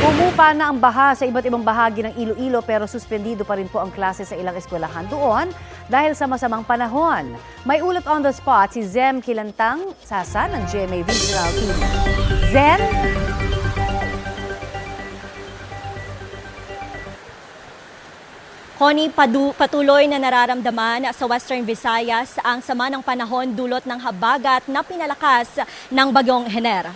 Humupa na ang baha sa iba't ibang bahagi ng Iloilo pero suspendido pa rin po ang klase sa ilang eskwelahan doon dahil sa masamang panahon. May ulat on the spot si Zem Kilantang Sasa ng GMA Regional TV. Zem? Connie, patuloy na nararamdaman sa Western Visayas ang sama ng panahon dulot ng habagat na pinalakas ng bagyong Hener.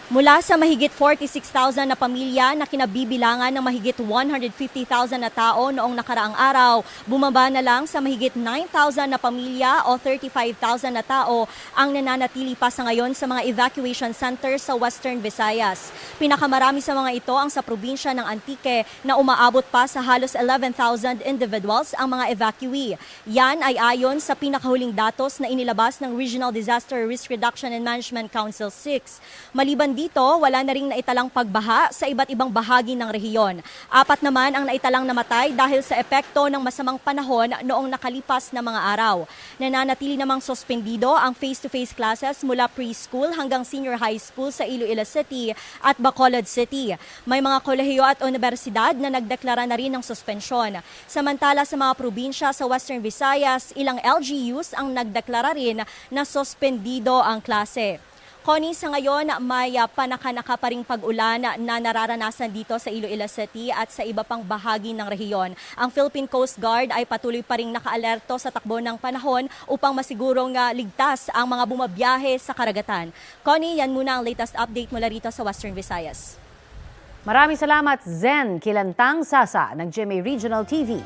Mula sa mahigit 46,000 na pamilya na kinabibilangan ng mahigit 150,000 na tao noong nakaraang araw, bumaba na lang sa mahigit 9,000 na pamilya o 35,000 na tao ang nananatili pa sa ngayon sa mga evacuation centers sa Western Visayas. Pinakamarami sa mga ito ang sa probinsya ng Antique na umaabot pa sa halos 11,000 individuals ang mga evacuee. Yan ay ayon sa pinakahuling datos na inilabas ng Regional Disaster Risk Reduction and Management Council 6. Maliban dito, wala na ring naitalang pagbaha sa iba't ibang bahagi ng rehiyon. 4 naman ang naitalang namatay dahil sa epekto ng masamang panahon noong nakalipas na mga araw. Nananatili namang suspendido ang face-to-face classes mula preschool hanggang senior high school sa Iloilo City at Bacolod City. May mga kolehiyo at universidad na nagdeklara na rin ng suspensyon. Samantala sa mga probinsya sa Western Visayas, ilang LGUs ang nagdeklara rin na suspendido ang klase. Connie, sa ngayon may panakanaka pa ring pag-ulan na nararanasan dito sa Iloilo City at sa iba pang bahagi ng rehiyon. Ang Philippine Coast Guard ay patuloy pa ring nakaalerto sa takbo ng panahon upang masigurong ligtas ang mga bumabiyahe sa karagatan. Connie, yan muna ang latest update mula rito sa Western Visayas. Maraming salamat, Zen Kilantang Sasa ng GMA Regional TV.